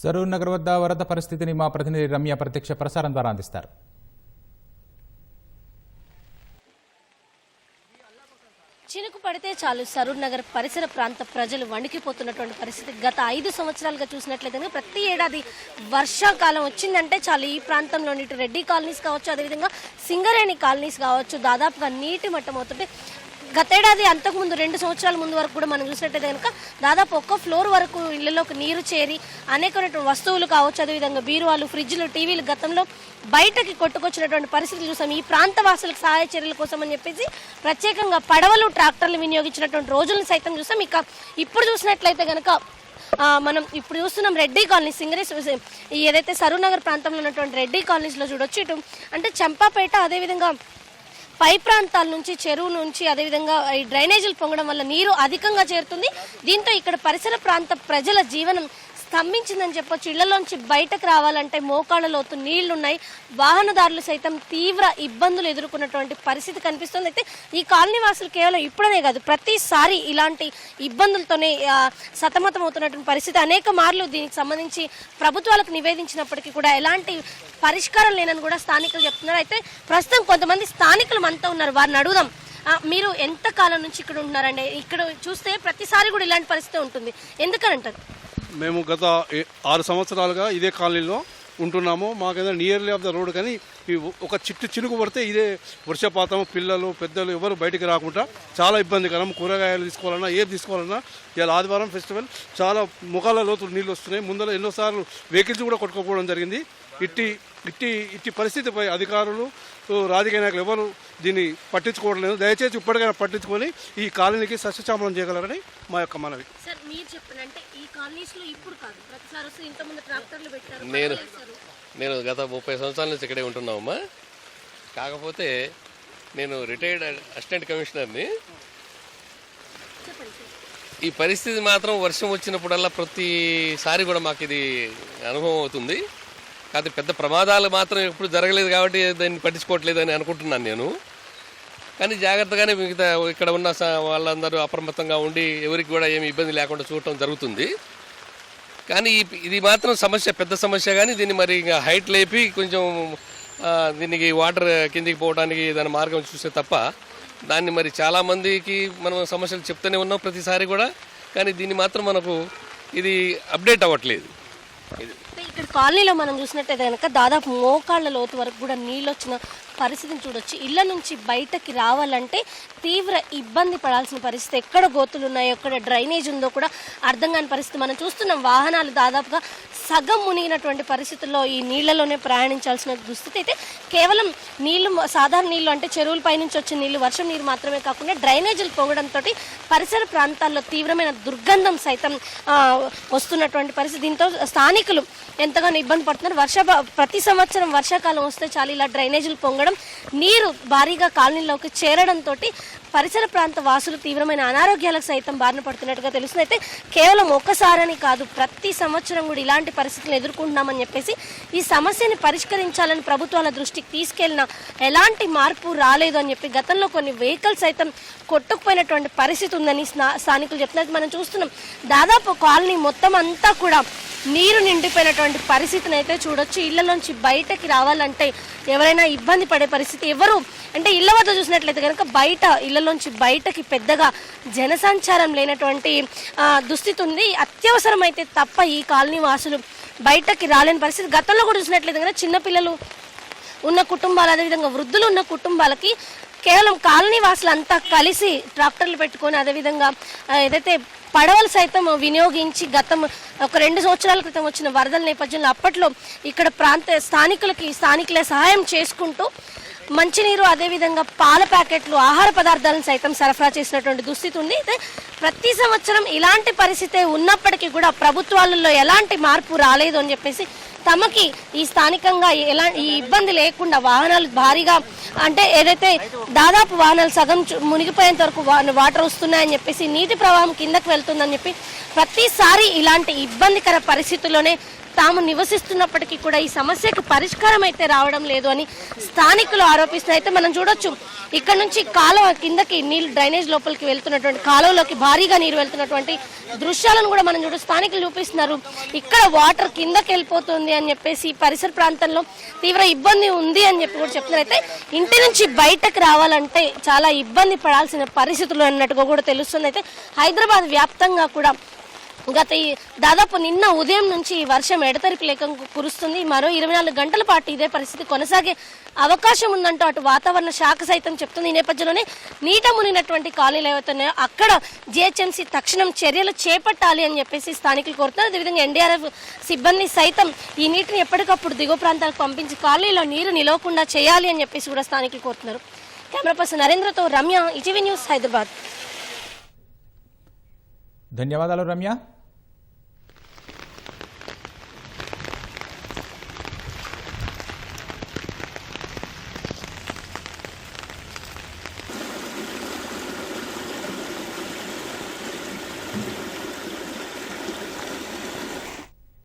సరూర్ నగర్ వద్ద వరద పరిస్థితిని మా ప్రతినిధి రమ్య ప్రత్యక్ష ప్రసారం ద్వారా అందిస్తారు. చినుకు పడితే చాలు సరూర్ నగర్ పరిసర ప్రాంత ప్రజలు వణికిపోతున్నటువంటి పరిస్థితి. గత 5 సంవత్సరాలుగా చూసినట్లయితే ప్రతి ఏడాది వర్షాకాలం వచ్చిందంటే చాలు ఈ ప్రాంతంలోని ఇటు రెడ్డి కాలనీస్ కావచ్చు, అదేవిధంగా సింగరేణి కాలనీస్ కావచ్చు, దాదాపుగా నీటి మట్టం అవుతుంటే గతేడాది అంతకుముందు 2 సంవత్సరాల ముందు వరకు కూడా మనం చూసినట్టయితే కనుక దాదాపు ఒక్క ఫ్లోర్ వరకు ఇళ్లలోకి నీరు చేరి అనేకమైన వస్తువులు కావచ్చు, అదేవిధంగా బీరువాలు, ఫ్రిడ్జ్లు, టీవీలు గతంలో బయటకి కొట్టుకొచ్చినటువంటి పరిస్థితులు చూసాం. ఈ ప్రాంత వాసులకు సహాయ చర్యల కోసం అని చెప్పేసి ప్రత్యేకంగా పడవలు, ట్రాక్టర్లు వినియోగించినటువంటి రోజులను సైతం చూసాం. ఇక ఇప్పుడు చూసినట్లయితే కనుక మనం ఇప్పుడు చూస్తున్నాం రెడ్డి కాలనీ, సింగరేస్ ఏదైతే సరూర్ నగర్ ప్రాంతంలో ఉన్నటువంటి రెడ్డి కాలనీస్లో చూడొచ్చు. ఇటు అంటే చంపాపేట, అదేవిధంగా పై ప్రాంతాల నుంచి, చెరువు నుంచి, అదేవిధంగా ఈ డ్రైనేజీలు పొంగడం వల్ల నీరు అధికంగా చేరుతుంది. దీంతో ఇక్కడ పరిసర ప్రాంత ప్రజల జీవనం స్తంభించిందని చెప్పొచ్చు. ఇళ్లలోంచి బయటకు రావాలంటే మోకాళ్ళ లోతు నీళ్లున్నాయి. వాహనదారులు సైతం తీవ్ర ఇబ్బందులు ఎదుర్కొన్నటువంటి పరిస్థితి కనిపిస్తుంది. అయితే ఈ కాలనీ వాసులు కేవలం ఇప్పుడనే కాదు, ప్రతిసారి ఇలాంటి ఇబ్బందులతోనే సతమతం అవుతున్నటువంటి పరిస్థితి. అనేక మార్లు దీనికి సంబంధించి ప్రభుత్వాలకు నివేదించినప్పటికీ కూడా ఎలాంటి పరిష్కారం లేనని కూడా స్థానికులు చెప్తున్నారు. అయితే ప్రస్తుతం కొంతమంది స్థానికులు మనతో ఉన్నారు, వారిని అడుగుదాం. మీరు ఎంత కాలం నుంచి ఇక్కడ ఉంటున్నారండి? ఇక్కడ చూస్తే ప్రతిసారి కూడా ఇలాంటి పరిస్థితి ఉంటుంది, ఎందుకని అంటారు? మేము గత 6 సంవత్సరాలుగా ఇదే కాలనీలో ఉంటున్నాము. మాకేదో నియర్లీ ఆఫ్ ద రోడ్, కానీ ఒక చినుకు పడితే ఇదే వర్షపాతం, పిల్లలు పెద్దలు ఎవరు బయటికి రాకుండా చాలా ఇబ్బందికరం. కూరగాయలు తీసుకోవాలన్నా, ఏది తీసుకోవాలన్నా, ఇలా ఆదివారం ఫెస్టివల్ చాలా ముఖాల లోతు నీళ్ళు వస్తున్నాయి. ముందర ఎన్నోసార్లు వెహికల్స్ కూడా కొట్టుకోపోవడం జరిగింది. ఇట్టి పరిస్థితిపై అధికారులు, రాజకీయ నాయకులు ఎవరు దీన్ని పట్టించుకోవడం లేదు. దయచేసి ఇప్పటికైనా పట్టించుకొని ఈ కాలనీకి సస్యశ్యామలం చేయగలరని మా యొక్క మనవి. నేను గత 30 సంవత్సరాల నుంచి ఇక్కడే ఉంటున్నామమ్మా. కాకపోతే నేను రిటైర్డ్ అసిస్టెంట్ కమిషనర్ని. ఈ పరిస్థితి మాత్రం వర్షం వచ్చినప్పుడల్లా ప్రతిసారి కూడా మాకు ఇది అనుభవం అవుతుంది. కాకపోతే పెద్ద ప్రమాదాలు మాత్రం ఎప్పుడు జరగలేదు కాబట్టి దాన్ని పట్టించుకోవట్లేదు అని అనుకుంటున్నాను నేను. కానీ జాగ్రత్తగానే మిగతా ఇక్కడ ఉన్న వాళ్ళందరూ అప్రమత్తంగా ఉండి ఎవరికి కూడా ఏమి ఇబ్బంది లేకుండా చూడటం జరుగుతుంది. కానీ ఇది మాత్రం సమస్య, పెద్ద సమస్య. కానీ దీన్ని మరి ఇంకా హైట్ లేపి కొంచెం దీనికి వాటర్ కిందికి పోవడానికి దాని మార్గం చూస్తే తప్ప దాన్ని మరి చాలామందికి మనం సమస్యలు చెప్తూనే ఉన్నాం ప్రతిసారి కూడా. కానీ దీన్ని మాత్రం మనకు ఇది అప్డేట్ అవ్వట్లేదు. ఇక్కడ కాలనీలో మనం చూసినట్టయితే కనుక దాదాపు మోకాళ్ళ లోతు వరకు కూడా నీళ్ళు వచ్చిన పరిస్థితిని చూడొచ్చు. ఇళ్ల నుంచి బయటకి రావాలంటే తీవ్ర ఇబ్బంది పడాల్సిన పరిస్థితి. ఎక్కడ గోతులు ఉన్నాయో, ఎక్కడ డ్రైనేజ్ ఉందో కూడా అర్థం కాని పరిస్థితి మనం చూస్తున్నాం. వాహనాలు దాదాపుగా సగం మునిగినటువంటి పరిస్థితుల్లో ఈ నీళ్లలోనే ప్రయాణించాల్సిన దుస్థితి. అయితే కేవలం నీళ్లు, సాధారణ నీళ్లు అంటే చెరువుల పైనుంచి వచ్చే నీళ్లు, వర్షం నీరు మాత్రమే కాకుండా డ్రైనేజీలు పొంగడంతో పరిసర ప్రాంతాల్లో తీవ్రమైన దుర్గంధం సైతం వస్తున్నటువంటి పరిస్థితి. దీంతో స్థానికులు ఎంతగానో ఇబ్బంది పడుతున్నారు. ప్రతి సంవత్సరం వర్షాకాలం వస్తే చాలు ఇలా డ్రైనేజీలు పొంగడం, నీరు భారీగా కాలనీలోకి చేరడంతో పరిసర ప్రాంత వాసులు తీవ్రమైన అనారోగ్యాలకు సైతం బారిన పడుతున్నట్టుగా తెలుస్తుంది. అయితే కేవలం ఒక్కసారని కాదు, ప్రతి సంవత్సరం కూడా ఇలాంటి పరిస్థితులు ఎదుర్కొంటున్నామని చెప్పేసి ఈ సమస్యని పరిష్కరించాలని ప్రభుత్వాల దృష్టికి తీసుకెళ్లినా ఎలాంటి మార్పు రాలేదు అని చెప్పి గతంలో కొన్ని వెహికల్స్ సైతం కొట్టుకుపోయినటువంటి పరిస్థితి ఉందని స్థానికులు చెప్తున్నారు. మనం చూస్తున్నాం దాదాపు కాలనీ మొత్తం అంతా కూడా నీరు నిండిపోయినటువంటి పరిస్థితిని అయితే చూడొచ్చు. ఇళ్లలోంచి బయటకి రావాలంటే ఎవరైనా ఇబ్బంది పడే పరిస్థితి. ఎవరు అంటే ఇళ్ల వద్ద చూసినట్లయితే కనుక బయట ఇళ్లలోంచి బయటకి పెద్దగా జనసంచారం లేనటువంటి దుస్థితి ఉంది. అత్యవసరం అయితే తప్ప ఈ కాలనీ వాసులు బయటకి రాలేని పరిస్థితి. గతంలో కూడా చూసినట్లయితే కనుక చిన్నపిల్లలు ఉన్న కుటుంబాలు, అదేవిధంగా వృద్ధులు ఉన్న కుటుంబాలకి కేవలం కాలనీ వాసులు అంతా కలిసి ట్రాక్టర్లు పెట్టుకొని, అదేవిధంగా ఏదైతే పడవలు సైతం వినియోగించి గతం ఒక 2 సంవత్సరాల క్రితం వచ్చిన వరదల నేపథ్యంలో అప్పట్లో ఇక్కడ స్థానికులే సహాయం చేసుకుంటూ మంచినీరు, అదేవిధంగా పాల ప్యాకెట్లు, ఆహార పదార్థాలను సైతం సరఫరా చేసినటువంటి దుస్థితి ఉంది. అయితే ప్రతి సంవత్సరం ఇలాంటి పరిస్థితి ఉన్నప్పటికీ కూడా ప్రభుత్వాలలో ఎలాంటి మార్పు రాలేదు అని చెప్పేసి తమకి ఈ స్థానికంగా ఈ ఇబ్బంది లేకుండా వాహనాలు భారీగా అంటే ఏదైతే దాదాపు వాహనాలు సగం మునిగిపోయేంత వరకు వాటర్ వస్తున్నాయని చెప్పేసి, నీటి ప్రవాహం కిందకు వెళ్తుందని చెప్పి ప్రతిసారి ఇలాంటి ఇబ్బందికర పరిస్థితుల్లోనే తాము నివసిస్తున్నప్పటికీ కూడా ఈ సమస్యకి పరిష్కారం అయితే రావడం లేదు అని స్థానికులు ఆరోపిస్తున్నారు. అయితే మనం చూడొచ్చు ఇక్కడ నుంచి కాలువ కిందకి నీళ్లు డ్రైనేజ్ లోపలికి వెళ్తున్నటువంటి కాలువలోకి భారీగా నీరు వెళ్తున్నటువంటి దృశ్యాలను కూడా మనం స్థానికులు చూపిస్తున్నారు. ఇక్కడ వాటర్ కిందకి వెళ్ళిపోతుంది అని చెప్పేసి పరిసర ప్రాంతంలో తీవ్ర ఇబ్బంది ఉంది అని చెప్పి కూడా చెప్తున్నారు. అయితే ఇంటి నుంచి బయటకు రావాలంటే చాలా ఇబ్బంది పడాల్సిన పరిస్థితులు అన్నట్టుగా కూడా తెలుస్తుంది. అయితే హైదరాబాద్ వ్యాప్తంగా కూడా దాదాపు నిన్న ఉదయం నుంచి వర్షం ఎడతెరిపి లేక కురుస్తుంది. మరో 24 గంటల పాటు ఇదే పరిస్థితి కొనసాగే అవకాశం ఉందంటూ అటు వాతావరణ శాఖ సైతం చెప్తుంది. ఈ నేపథ్యంలోనే నీట మునిగినటువంటి కాలనీలు ఏవైతున్నాయో అక్కడ జిహెచ్ఎంసీ తక్షణం చర్యలు చేపట్టాలి అని చెప్పేసి స్థానికులు కోరుతున్నారు. అదేవిధంగా ఎన్డీఆర్ఎఫ్ సిబ్బంది సైతం ఈ నీటిని ఎప్పటికప్పుడు దిగువ ప్రాంతాలకు పంపించి కాలనీలో నీరు నిలవకుండా చేయాలి అని చెప్పేసి కూడా స్థానికులు కోరుతున్నారు. కెమెరా పర్సన్ నరేంద్రతో రమ్య, ఈటీవీ న్యూస్, హైదరాబాద్. ధన్యవాదాలు రమ్య.